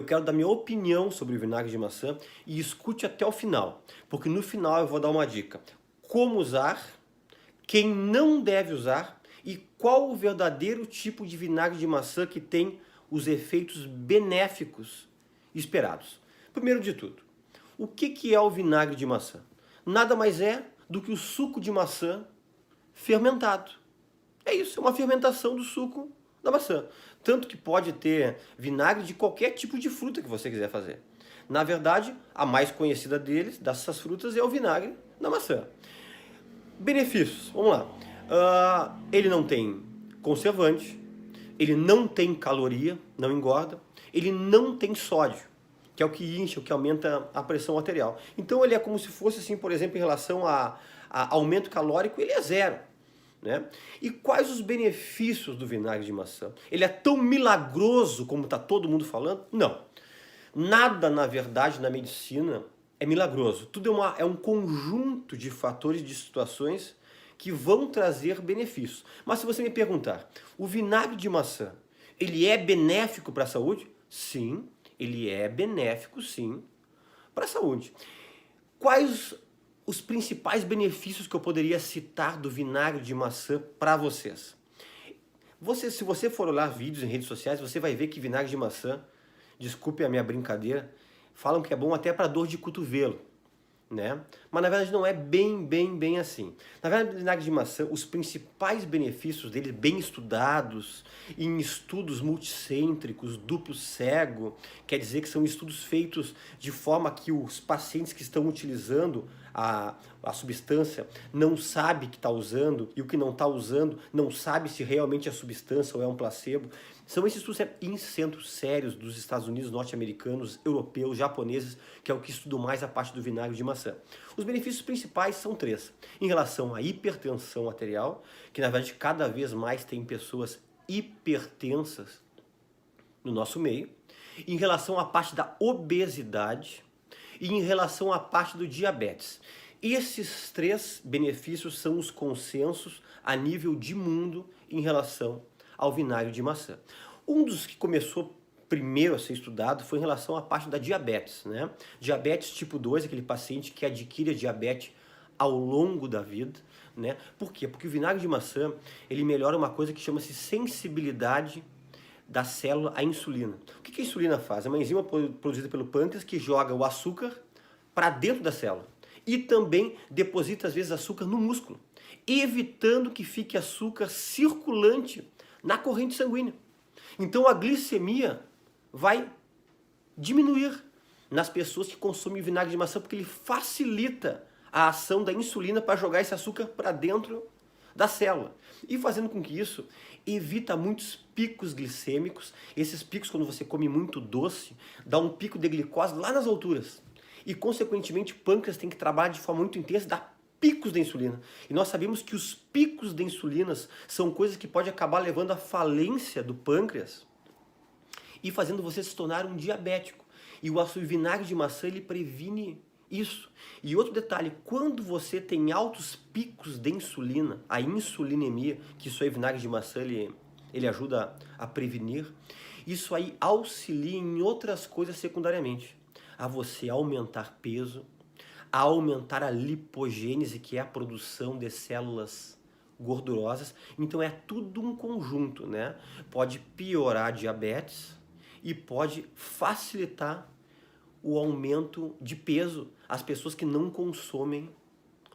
Eu quero dar minha opinião sobre o vinagre de maçã e escute até o final, porque no final eu vou dar uma dica. Como usar, quem não deve usar e qual o verdadeiro tipo de vinagre de maçã que tem os efeitos benéficos esperados. Primeiro de tudo, o que é o vinagre de maçã? Nada mais é do que o suco de maçã fermentado. É isso, é uma fermentação do suco da maçã. Tanto que pode ter vinagre de qualquer tipo de fruta que você quiser fazer. Na verdade, a mais conhecida dessas frutas, é o vinagre da maçã. Benefícios, vamos lá. Ele não tem conservante, ele não tem caloria, não engorda, ele não tem sódio, que é o que incha, o que aumenta a pressão arterial. Então ele é como se fosse assim, por exemplo, em relação a aumento calórico, ele é zero. Né? E quais os benefícios do vinagre de maçã? Ele é tão milagroso como está todo mundo falando? Não. Nada, na verdade, na medicina é milagroso. Tudo é um conjunto de fatores, de situações que vão trazer benefícios. Mas se você me perguntar, o vinagre de maçã, ele é benéfico para a saúde? Sim, ele é benéfico, sim, para a saúde. Quais os principais benefícios que eu poderia citar do vinagre de maçã para vocês? Se você for olhar vídeos em redes sociais, você vai ver que vinagre de maçã, desculpe a minha brincadeira, falam que é bom até para dor de cotovelo, né? Mas na verdade não é bem assim. Na verdade, o vinagre de maçã, os principais benefícios dele, bem estudados, em estudos multicêntricos, duplo cego, quer dizer que são estudos feitos de forma que os pacientes que estão utilizando a substância não sabe que está usando, e o que não está usando não sabe se realmente é substância ou é um placebo. São esses estudos em centros sérios dos Estados Unidos, norte-americanos, europeus, japoneses, que é o que estudam mais a parte do vinagre de maçã. Os benefícios principais são três. Em relação à hipertensão arterial, que na verdade cada vez mais tem pessoas hipertensas no nosso meio. Em relação à parte da obesidade e em relação à parte do diabetes. Esses três benefícios são os consensos a nível de mundo em relação ao vinagre de maçã. Um dos que começou primeiro a ser estudado foi em relação à parte da diabetes, né? Diabetes tipo 2, aquele paciente que adquire a diabetes ao longo da vida, né? Por quê? Porque o vinagre de maçã, ele melhora uma coisa que chama-se sensibilidade da célula à insulina. O que a insulina faz? É uma enzima produzida pelo pâncreas que joga o açúcar para dentro da célula e também deposita às vezes açúcar no músculo, evitando que fique açúcar circulante na corrente sanguínea. Então a glicemia vai diminuir nas pessoas que consomem vinagre de maçã, porque ele facilita a ação da insulina para jogar esse açúcar para dentro da célula. E fazendo com que isso evita muitos picos glicêmicos. Esses picos, quando você come muito doce, dá um pico de glicose lá nas alturas. E, consequentemente, o pâncreas tem que trabalhar de forma muito intensa, dá picos de insulina. E nós sabemos que os picos de insulina são coisas que podem acabar levando à falência do pâncreas e fazendo você se tornar um diabético. E o vinagre de maçã, ele previne isso. E outro detalhe, quando você tem altos picos de insulina, a insulinemia, que isso aí, vinagre de maçã, ele ajuda a prevenir, isso aí auxilia em outras coisas secundariamente. A você aumentar peso, a aumentar a lipogênese, que é a produção de células gordurosas. Então é tudo um conjunto, né? Pode piorar a diabetes e pode facilitar o aumento de peso às pessoas que não consomem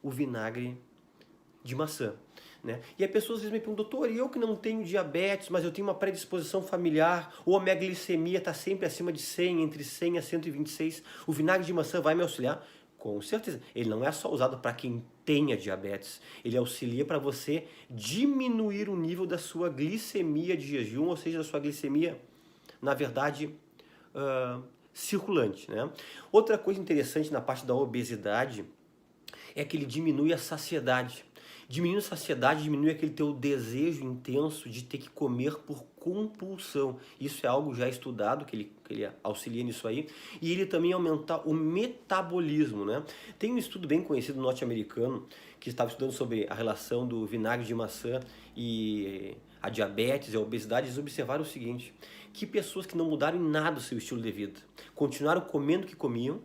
o vinagre de maçã. Né? E as pessoas às vezes me perguntam, doutor, eu que não tenho diabetes, mas eu tenho uma predisposição familiar, ou a minha glicemia está sempre acima de 100, entre 100 a 126, o vinagre de maçã vai me auxiliar? Com certeza. Ele não é só usado para quem tenha diabetes, ele auxilia para você diminuir o nível da sua glicemia de jejum, ou seja, da sua glicemia, na verdade, circulante. Né? Outra coisa interessante na parte da obesidade é que ele diminui a saciedade. Diminuindo a saciedade, diminui aquele teu desejo intenso de ter que comer por compulsão. Isso é algo já estudado, que ele auxilia nisso aí. E ele também aumenta o metabolismo, né? Tem um estudo bem conhecido norte-americano que estava estudando sobre a relação do vinagre de maçã e a diabetes e a obesidade. Eles observaram o seguinte, que pessoas que não mudaram em nada o seu estilo de vida. Continuaram comendo o que comiam,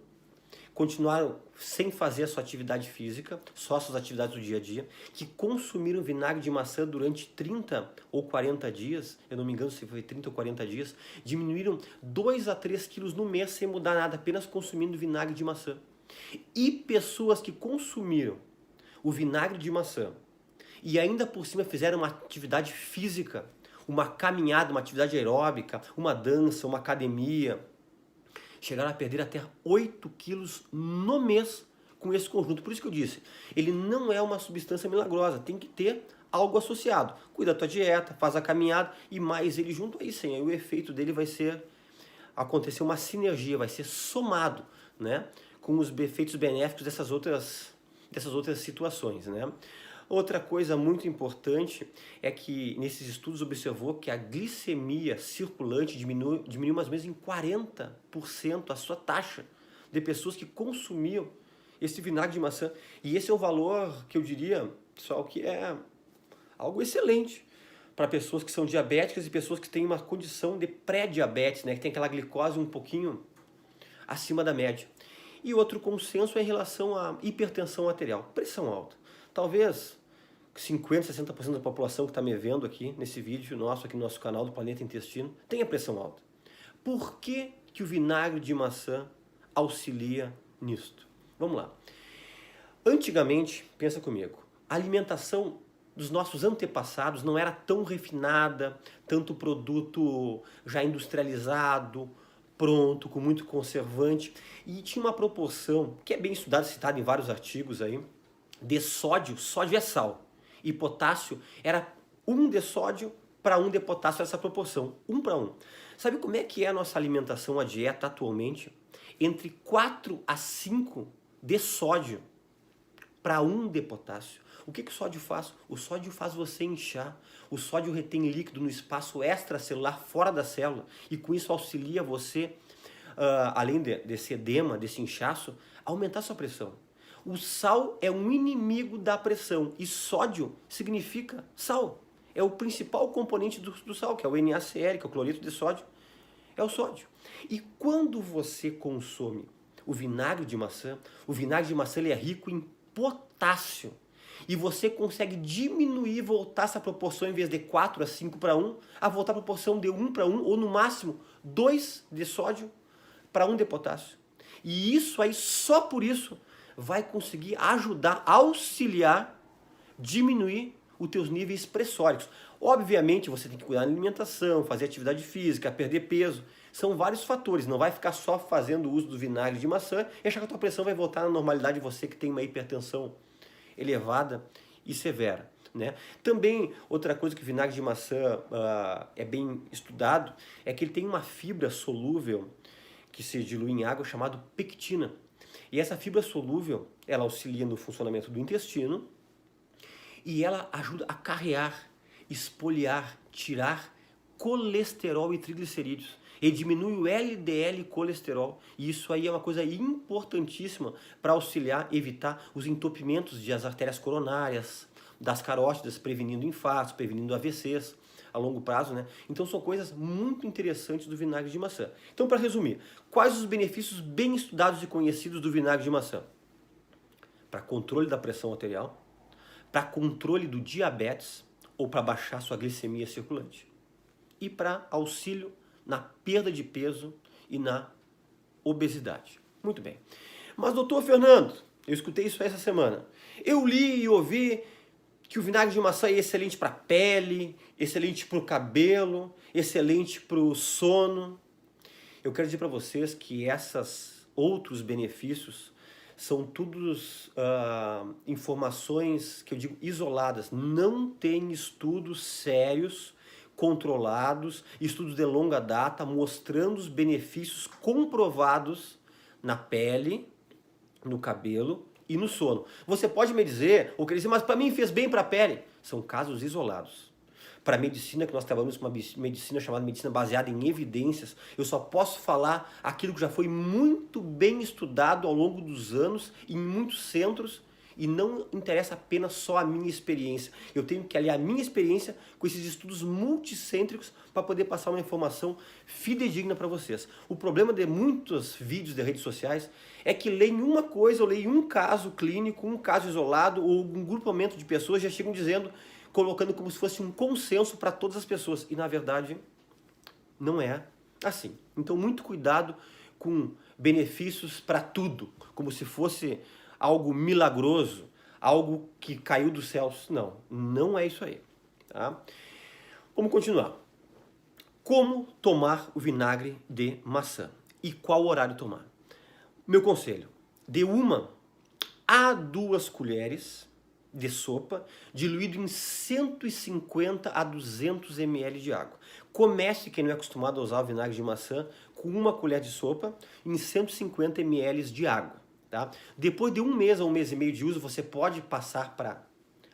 continuaram sem fazer a sua atividade física, só as suas atividades do dia a dia, que consumiram vinagre de maçã durante 30 ou 40 dias, eu não me engano se foi 30 ou 40 dias, diminuíram 2 a 3 quilos no mês sem mudar nada, apenas consumindo vinagre de maçã. E pessoas que consumiram o vinagre de maçã e ainda por cima fizeram uma atividade física, uma caminhada, uma atividade aeróbica, uma dança, uma academia, chegaram a perder até 8 quilos no mês com esse conjunto. Por isso que eu disse, ele não é uma substância milagrosa, tem que ter algo associado. Cuida da tua dieta, faz a caminhada e mais ele junto, aí sim, aí o efeito dele vai ser, acontecer uma sinergia, vai ser somado, né, com os efeitos benéficos dessas outras situações, né. Outra coisa muito importante é que nesses estudos observou que a glicemia circulante diminuiu mais ou menos em 40% a sua taxa de pessoas que consumiam esse vinagre de maçã. E esse é um valor que eu diria, pessoal, que é algo excelente para pessoas que são diabéticas e pessoas que têm uma condição de pré-diabetes, né, que tem aquela glicose um pouquinho acima da média. E outro consenso é em relação à hipertensão arterial, pressão alta. Talvez 50%, 60% da população que está me vendo aqui nesse vídeo nosso, aqui no nosso canal do Planeta Intestino, tenha pressão alta. Por que que o vinagre de maçã auxilia nisto? Vamos lá. Antigamente, pensa comigo, a alimentação dos nossos antepassados não era tão refinada, tanto produto já industrializado, pronto, com muito conservante, e tinha uma proporção, que é bem estudada, citada em vários artigos aí, de sódio é sal, e potássio era 1 de sódio para 1 de potássio, essa proporção, 1 para 1. Sabe como é que é a nossa alimentação, a dieta atualmente? Entre 4 a 5 de sódio para 1 de potássio. O que o sódio faz? O sódio faz você inchar. O sódio retém líquido no espaço extracelular fora da célula e com isso auxilia você, além desse edema, desse inchaço, aumentar sua pressão. O sal é um inimigo da pressão e sódio significa sal. É o principal componente do sal, que é o NaCl, que é o cloreto de sódio, é o sódio. E quando você consome o vinagre de maçã ele é rico em potássio. E você consegue diminuir, voltar essa proporção, em vez de 4 a 5 para 1, a voltar a proporção de 1 para 1, ou no máximo 2 de sódio para 1 de potássio. E isso aí, só por isso, vai conseguir ajudar, auxiliar, diminuir os teus níveis pressóricos. Obviamente, você tem que cuidar da alimentação, fazer atividade física, perder peso. São vários fatores, não vai ficar só fazendo uso do vinagre de maçã e achar que a tua pressão vai voltar na normalidade, você que tem uma hipertensão elevada e severa, né? Também, outra coisa que o vinagre de maçã é bem estudado, é que ele tem uma fibra solúvel que se dilui em água chamada pectina. E essa fibra solúvel, ela auxilia no funcionamento do intestino e ela ajuda a carrear, espoliar, tirar colesterol e triglicerídeos. Ele diminui o LDL colesterol. E isso aí é uma coisa importantíssima para auxiliar, evitar os entupimentos das artérias coronárias, das carótidas, prevenindo infartos, prevenindo AVCs a longo prazo, né? Então são coisas muito interessantes do vinagre de maçã. Então, para resumir, quais os benefícios bem estudados e conhecidos do vinagre de maçã? Para controle da pressão arterial, para controle do diabetes ou para baixar sua glicemia circulante. E para auxílio na perda de peso e na obesidade. Muito bem. Mas, doutor Fernando, eu escutei isso essa semana. Eu li e ouvi que o vinagre de maçã é excelente para a pele, excelente para o cabelo, excelente para o sono. Eu quero dizer para vocês que esses outros benefícios são todos informações que eu digo isoladas. Não tem estudos sérios, controlados, estudos de longa data mostrando os benefícios comprovados na pele, no cabelo e no sono. Você pode me dizer, ou querer dizer, mas para mim fez bem para a pele. São casos isolados. Para a medicina, que nós trabalhamos com uma medicina chamada medicina baseada em evidências, eu só posso falar aquilo que já foi muito bem estudado ao longo dos anos, em muitos centros, e não interessa apenas só a minha experiência. Eu tenho que aliar a minha experiência com esses estudos multicêntricos para poder passar uma informação fidedigna para vocês. O problema de muitos vídeos de redes sociais é que leem uma coisa, ou leem um caso clínico, um caso isolado, ou um grupamento de pessoas já chegam dizendo, colocando como se fosse um consenso para todas as pessoas. E na verdade, não é assim. Então, muito cuidado com benefícios para tudo, como se fosse algo milagroso, algo que caiu dos céus. Não, não é isso aí. Tá? Vamos continuar. Como tomar o vinagre de maçã e qual horário tomar? Meu conselho, de 1 a 2 colheres de sopa, diluído em 150 a 200 ml de água. Comece, quem não é acostumado a usar o vinagre de maçã, com 1 colher de sopa em 150 ml de água. Tá? Depois de 1 mês a 1 mês e meio de uso, você pode passar para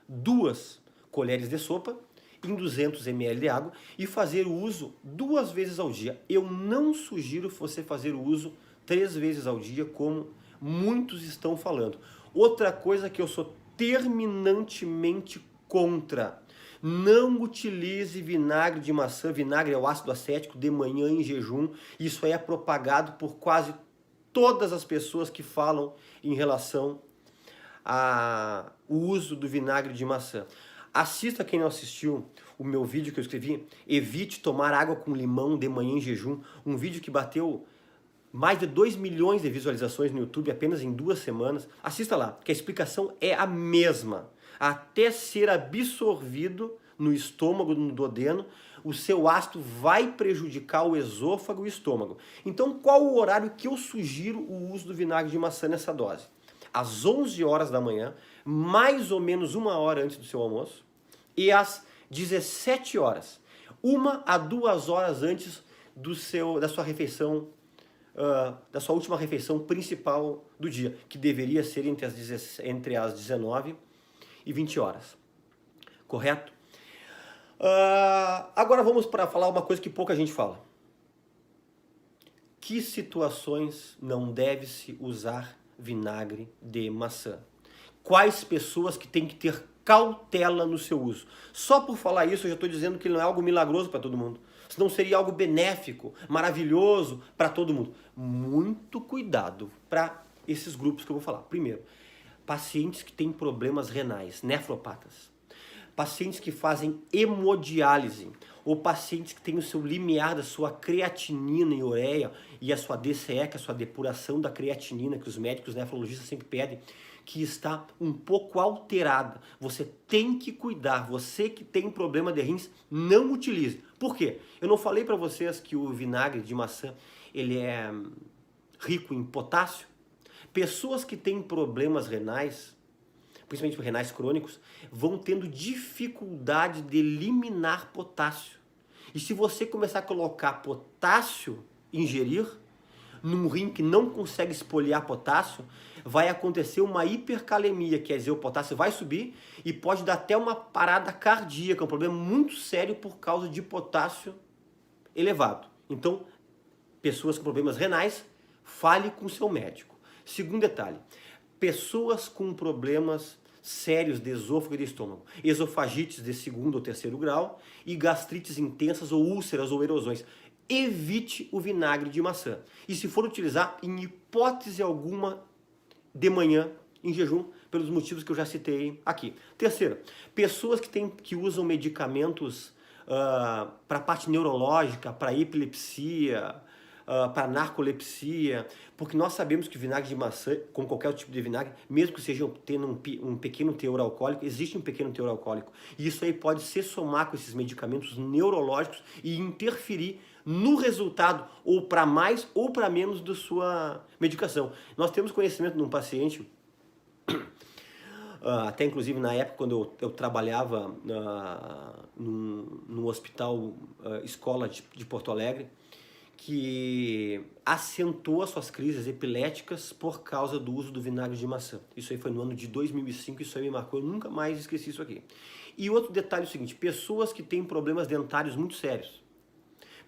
2 colheres de sopa em 200 ml de água e fazer o uso 2 vezes ao dia. Eu não sugiro você fazer o uso 3 vezes ao dia, como muitos estão falando. Outra coisa que eu sou terminantemente contra: não utilize vinagre de maçã, vinagre é o ácido acético, de manhã em jejum. Isso aí é propagado por quase todas as pessoas que falam em relação ao uso do vinagre de maçã. Assista, quem não assistiu, o meu vídeo que eu escrevi, evite tomar água com limão de manhã em jejum, um vídeo que bateu mais de 2 milhões de visualizações no YouTube apenas em 2 semanas. Assista lá, que a explicação é a mesma. Até ser absorvido no estômago, no duodeno, o seu ácido vai prejudicar o esôfago e o estômago. Então, qual o horário que eu sugiro o uso do vinagre de maçã nessa dose? Às 11 horas da manhã, mais ou menos 1 hora antes do seu almoço, e às 17 horas, 1 a 2 horas antes da sua refeição, da sua última refeição principal do dia, que deveria ser entre as 19 e 20 horas. Correto? Agora vamos para falar uma coisa que pouca gente fala. Que situações não deve-se usar vinagre de maçã? Quais pessoas que têm que ter cautela no seu uso? Só por falar isso eu já estou dizendo que não é algo milagroso para todo mundo. Senão seria algo benéfico, maravilhoso para todo mundo. Muito cuidado para esses grupos que eu vou falar. Primeiro, pacientes que têm problemas renais, nefropatas. Pacientes que fazem hemodiálise, ou pacientes que têm o seu limiar da sua creatinina e ureia e a sua DCE, que é a sua depuração da creatinina, que os médicos nefrologistas sempre pedem, que está um pouco alterada. Você tem que cuidar. Você que tem problema de rins, não utilize. Por quê? Eu não falei para vocês que o vinagre de maçã ele é rico em potássio? Pessoas que têm problemas renais, principalmente renais crônicos, vão tendo dificuldade de eliminar potássio. E se você começar a colocar potássio, ingerir, num rim que não consegue espolhar potássio, vai acontecer uma hipercalemia, quer dizer, o potássio vai subir e pode dar até uma parada cardíaca, um problema muito sério por causa de potássio elevado. Então, pessoas com problemas renais, fale com seu médico. Segundo detalhe, pessoas com problemas sérios de esôfago e de estômago, esofagites de 2º ou 3º grau e gastrites intensas ou úlceras ou erosões. Evite o vinagre de maçã. E se for utilizar, em hipótese alguma, de manhã, em jejum, pelos motivos que eu já citei aqui. Terceiro, pessoas que usam medicamentos para a parte neurológica, para epilepsia, para narcolepsia, porque nós sabemos que o vinagre de maçã, como qualquer tipo de vinagre, mesmo que seja tendo um pequeno teor alcoólico, existe um pequeno teor alcoólico. E isso aí pode se somar com esses medicamentos neurológicos e interferir no resultado, ou para mais ou para menos da sua medicação. Nós temos conhecimento de um paciente, até inclusive na época quando eu trabalhava no hospital escola de Porto Alegre, que acentuou as suas crises epiléticas por causa do uso do vinagre de maçã. Isso aí foi no ano de 2005, isso aí me marcou, eu nunca mais esqueci isso aqui. E outro detalhe é o seguinte, pessoas que têm problemas dentários muito sérios,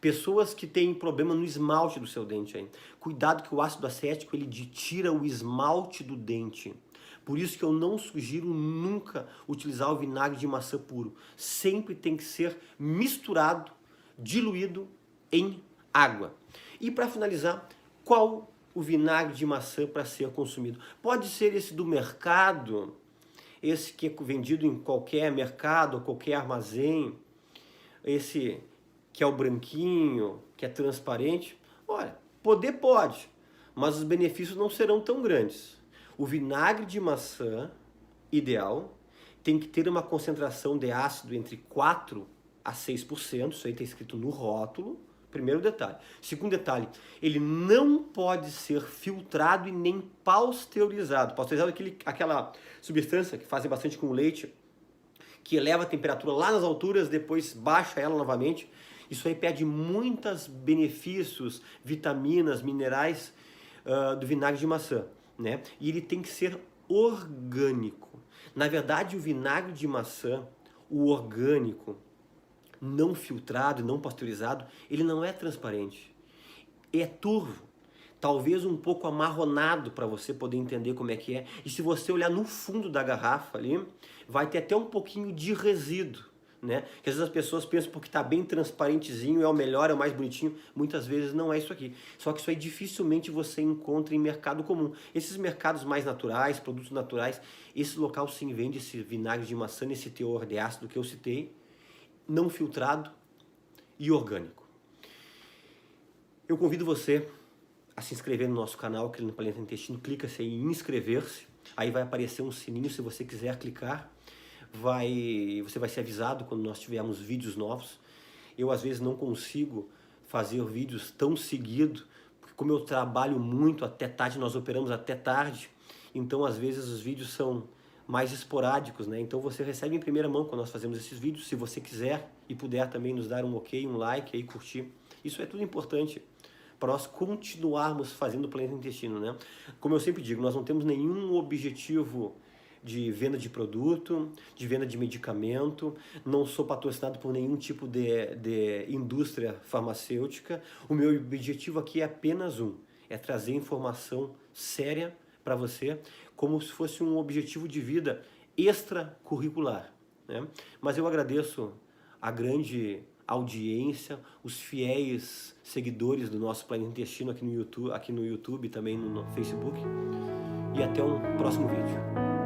pessoas que têm problema no esmalte do seu dente aí. Cuidado que o ácido acético ele tira o esmalte do dente. Por isso que eu não sugiro nunca utilizar o vinagre de maçã puro. Sempre tem que ser misturado, diluído em água. E para finalizar, qual o vinagre de maçã para ser consumido? Pode ser esse do mercado, esse que é vendido em qualquer mercado, qualquer armazém, esse que é o branquinho, que é transparente. Olha, poder pode, mas os benefícios não serão tão grandes. O vinagre de maçã ideal tem que ter uma concentração de ácido entre 4 a 6%, isso aí está escrito no rótulo. Primeiro detalhe. Segundo detalhe, ele não pode ser filtrado e nem pasteurizado. Pasteurizado é aquela substância que fazem bastante com o leite, que eleva a temperatura lá nas alturas, depois baixa ela novamente. Isso aí perde muitos benefícios, vitaminas, minerais do vinagre de maçã, né? E ele tem que ser orgânico. Na verdade, o vinagre de maçã, o orgânico, não filtrado, não pasteurizado, ele não é transparente. É turvo, talvez um pouco amarronado para você poder entender como é que é. E se você olhar no fundo da garrafa ali, vai ter até um pouquinho de resíduo, né? Que às vezes as pessoas pensam porque está bem transparentezinho, é o melhor, é o mais bonitinho. Muitas vezes não é isso aqui. Só que isso aí dificilmente você encontra em mercado comum. Esses mercados mais naturais, produtos naturais, esse local sim vende esse vinagre de maçã, esse teor de ácido que eu citei, não filtrado e orgânico. Eu convido você a se inscrever no nosso canal, aqui no Planeta Intestino. Clica-se em inscrever-se, aí vai aparecer um sininho, se você quiser clicar, você vai ser avisado quando nós tivermos vídeos novos. Eu às vezes não consigo fazer vídeos tão seguido, porque como eu trabalho muito até tarde, nós operamos até tarde, então às vezes os vídeos são mais esporádicos, né? Então você recebe em primeira mão quando nós fazemos esses vídeos. Se você quiser e puder também nos dar um ok, um like aí, curtir, isso é tudo importante para nós continuarmos fazendo o Planeta Intestino, né? Como eu sempre digo, nós não temos nenhum objetivo de venda de produto, de venda de medicamento, não sou patrocinado por nenhum tipo de indústria farmacêutica. O meu objetivo aqui é apenas é trazer informação séria para você, como se fosse um objetivo de vida extracurricular, né? Mas eu agradeço a grande audiência, os fiéis seguidores do nosso Planeta Intestino aqui no YouTube e também no Facebook. E até um próximo vídeo.